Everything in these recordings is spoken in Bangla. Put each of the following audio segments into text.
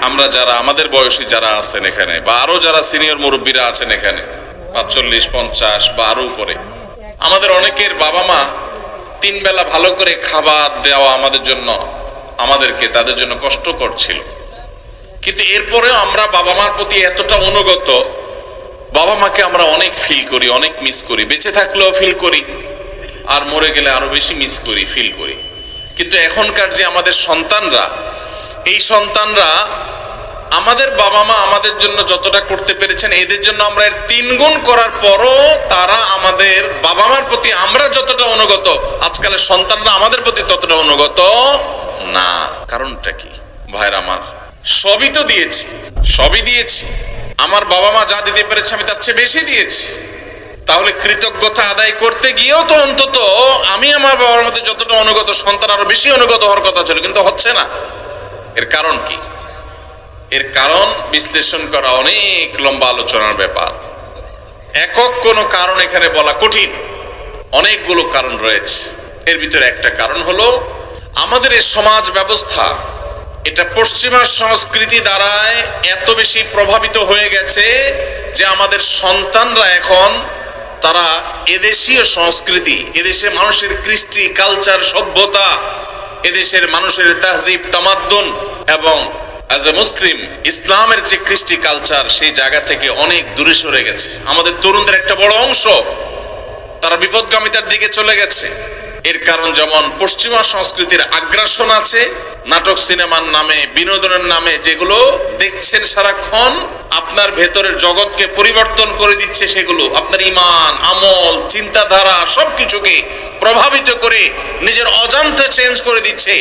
আমরা যারা আমাদের বয়সী যারা আছেন এখানে বা আরো যারা সিনিয়র মুরব্বীরা আছেন এখানে ৪৫, ৫০ বা আরো উপরে, আমাদের অনেকের বাবা মা ৩ বেলা ভালো করে খাবার দেওয়া আমাদেরকে তাদের জন্য কষ্টকর ছিল। কিন্তু এরপরেও আমরা বাবা মার প্রতি এতটা অনুগত, বাবা মাকে আমরা অনেক ফিল করি, অনেক মিস করি, বেঁচে থাকলেও ফিল করি, আর মরে গেলে আরো বেশি মিস করি, ফিল করি। কিন্তু এখনকার যে আমাদের সন্তানরা, এই সন্তানরা আমাদের বাবা মা আমাদের জন্য যতটা করতে পেরেছেন, এদের জন্য আমরা এর ৩ গুণ করার পরও তারা আমাদের বাবা মার প্রতি আমরা যতটা অনুগত, আজকালের সন্তানরা আমাদের প্রতি ততটা অনুগত না। কারণটা কি ভাইরা আমার? সবই তো দিয়েছি, সবই দিয়েছি। আমার বাবা মা যা দিতে পেরেছে আমি তার চেয়ে বেশি দিয়েছি। তাহলে কৃতজ্ঞতা আদায় করতে গিয়েও তো অন্তত আমি আমার বাবার মধ্যে যতটা অনুগত, সন্তান আরো বেশি অনুগত হওয়ার কথা ছিল, কিন্তু হচ্ছে না। এর কারণ কি? এর কারণ বিশ্লেষণ করা অনেক লম্বা আলোচনার ব্যাপার। একক কোনো কারণ এখানে বলা কঠিন, অনেকগুলো কারণ রয়েছে। এর ভিতরে একটা কারণ হলো আমাদের এই সমাজ ব্যবস্থা, এটা পশ্চিমা সংস্কৃতি দ্বারায় এত বেশি প্রভাবিত হয়ে গেছে যে আমাদের সন্তানরা এখন তারা এদেশীয় সংস্কৃতি, এদেশের মানুষের কৃষ্টি, কালচার, সভ্যতা, এদেশের মানুষের তাহজিব, তামাদ্দুন এবং অ্যাজ এ মুসলিম ইসলামের যে কৃষ্টি কালচার, সেই জায়গা থেকে অনেক দূরে সরে গেছে। আমাদের তরুণদের একটা বড় অংশ তারা বিপদগামিতার দিকে চলে গেছে। এর কারণ যেমন পশ্চিমা সংস্কৃতির আগ্রাসন আছে, নাটক সিনেমার নামে, বিনোদনের নামে যেগুলো দেখছেন সারাক্ষণ, আপনার ভেতরের জগৎকে পরিবর্তন করে দিচ্ছে। সেগুলো আপনার ঈমান, আমল, চিন্তাধারা সবকিছুকে প্রভাবিত করে নিজের অজান্তে চেঞ্জ করে দিচ্ছে।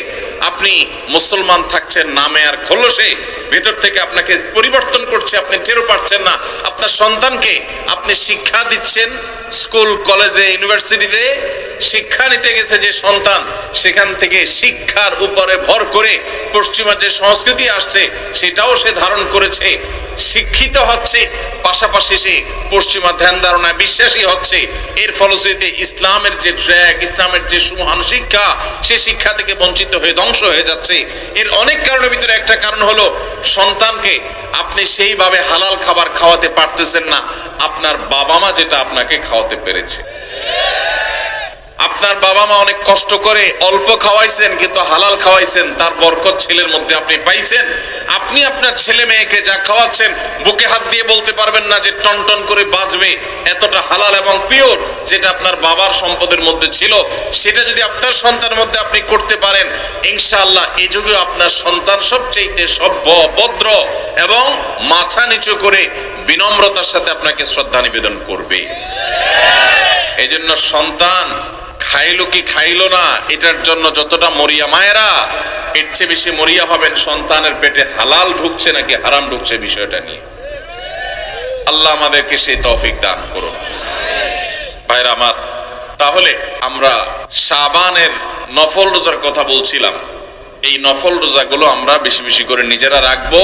আপনি মুসলমান থাকছেন নামে আর খোলসে, ভেতর থেকে আপনাকে পরিবর্তন করছে, আপনি টেরও পাচ্ছেন না। আপনার সন্তানকে আপনি শিক্ষা দিচ্ছেন, স্কুল, কলেজে, ইউনিভার্সিটিতে শিক্ষা নিতে গেছে যে সন্তান, সেখান থেকে শিক্ষার উপরে ভর করে পশ্চিমা যে সংস্কৃতি আসছে সেটাও সে ধারণ করেছে, শিক্ষিত হচ্ছে, পাশাপাশি সে পশ্চিমা ধ্যান ধারণায় বিশ্বাসী হচ্ছে। এর ফলশ্রুতিতে ইসলামের যে ট্র্যাক, ইসলামের যে সুমহান শিক্ষা, সে শিক্ষা থেকে বঞ্চিত হয়ে ধ্বংস হয়ে যাচ্ছে। এর অনেক কারণের ভিতরে একটা কারণ হলো সন্তানকে আপনি সেইভাবে হালাল খাবার খাওয়াতে পারতেছেন না আপনার বাবা মা যেটা আপনাকে খাওয়াতে পেরেছে। আপনার বাবা মা অনেক কষ্ট করে অল্প খাওয়াইছেন, কিন্তু হালাল খাওয়াইছেন, তার বরকত ছেলের মধ্যে আপনি পাইছেন। আপনি আপনার ছেলে মেয়েকে যা খাওয়াচ্ছেন বুকে হাত দিয়ে বলতে পারবেন না যে টন টন করে বাজবে, এতটা হালাল এবং পিওর যেটা আপনার বাবার সম্পদের মধ্যে ছিল, সেটা যদি আপনার সন্তানের মধ্যে আপনি করতে পারেন, ইনশাআল্লাহ এই যুগে আপনার সন্তান সবচেয়ে সভ্য, ভদ্র এবং মাথা নিচু করে বিনম্রতার সাথে আপনাকে শ্রদ্ধা নিবেদন করবে। এই জন্য সন্তান খাইলো কি খাইলো না এটার জন্য যতটা মরিয়া মায়েরা, এর চেয়ে বেশি মরিয়া হবেন সন্তানের পেটে হালাল ঢুকছে নাকি হারাম ঢুকছে বিষয়টা নিয়ে। আল্লাহ আমাদেরকে সেই তৌফিক দান করুন। ভাইরা আমার, তাহলে আমরা শাবানের নফল রোজার কথা বলছিলাম। এই নফল রোজাগুলো আমরা বেশি বেশি করে নিজেরা রাখবো,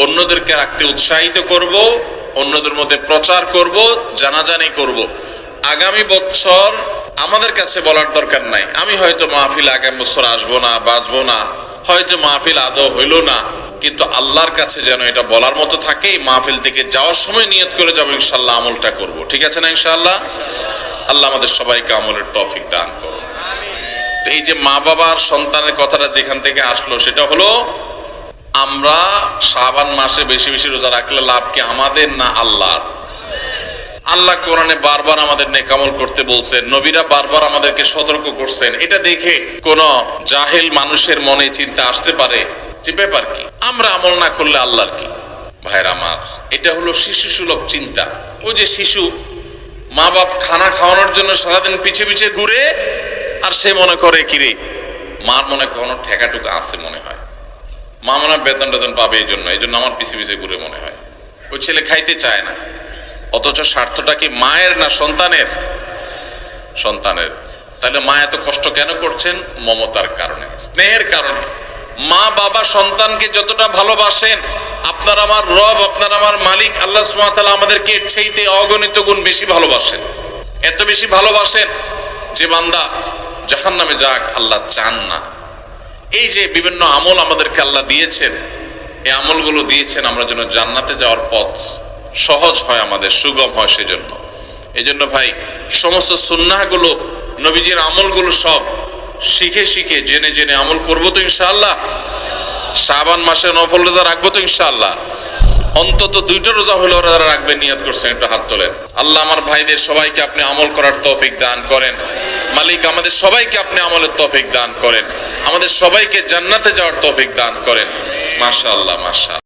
অন্যদেরকে রাখতে উৎসাহিত করব, অন্যদের মধ্যে প্রচার করব, জানাজানি করব। আগামী বছর আমাদের কাছে বলার দরকার নাই আমি হয়তো মাহফিল আগামী বছর আসবো না, বাঁচবো না, হয়তো মাহফিল আদৌ হইল না, কিন্তু আল্লাহর কাছে যেন এটা বলার মতো থাকে, মাহফিল থেকে যাওয়ার সময় নিয়ত করে যাবো ইনশাআল্লাহ আমলটা করব। ঠিক আছে না ইনশাআল্লাহ? আল্লাহ আমাদের সবাইকে আমলের তৌফিক দান করুন। তো এই যে মা বাবার সন্তানের কথাটা যেখান থেকে আসলো, সেটা হলো আমরা শাবান মাসে বেশি বেশি রোজা রাখলে লাভ কি আমাদের না আল্লাহর? আল্লাহ কোরআনে বারবার আমাদের নেক আমল করতে বলছেন, নবীরা বারবার আমাদেরকে সতর্ক করছেন। এটা দেখে কোন জাহেল মানুষের মনে চিন্তা আসতে পারে যে ব্যাপার কি, আমরা আমল না করলে আল্লাহর কি? ভাইরা আমার, এটা হলো শিশু সুলভ চিন্তা। ওই যে শিশু মা বাপ খানা খাওয়ানোর জন্য সারাদিন পিছে পিছে ঘুরে, আর সে মনে করে কিরে মার মনে কোনো ঠেকাটুকা আছে মনে হয়, মা মনে হয় বেতন টেতন পাবে, এই জন্য আমার পিছে পিছে ঘুরে মনে হয়। ওই ছেলে খাইতে চায় না, অথচ স্বার্থটা কি মায়ের না সন্তানের? সন্তানের। তাহলে মা এত কষ্ট কেন করছেন? মমতার কারণে, স্নেহের কারণে। মা বাবা সন্তানকে যতটা ভালোবাসেন, আপনার আমার রব, আপনার আমার মালিক আল্লাহ সুবহানাহু ওয়া তাআলা আমাদেরকে এর চাইতে অগণিত গুণ বেশি ভালোবাসেন। এত বেশি ভালোবাসেন যে বান্দা জাহান্নামে যাক আল্লাহ চান না। এই যে বিভিন্ন আমল আমাদেরকে আল্লাহ দিয়েছেন, এই আমলগুলো দিয়েছেন আমরা যেন জান্নাতে যাওয়ার পথ সহজ হয়, আমাদের সুগম হয়। সেজন্য এই জন্য ভাই সমস্ত সুন্নাহগুলো, নবীজির আমলগুলো সব শিখে শিখে জেনে জেনে আমল করবো তো ইনশাআল্লাহ। শাবান মাসে নফল রোজা রাখবো তো ইনশাআল্লাহ। অন্তত 2টা রোজা হলে ওরা যারা রাখবেন, নিয়ত করছেন, একটু হাত তোলেন। আল্লাহ আমার ভাইদের সবাইকে আপনি আমল করার তৌফিক দান করেন। মালিক আমাদের সবাইকে আপনি আমলের তৌফিক দান করেন, আমাদের সবাইকে জান্নাতে যাওয়ার তৌফিক দান করেন। মাশাআল্লাহ, মাশাআল্লাহ।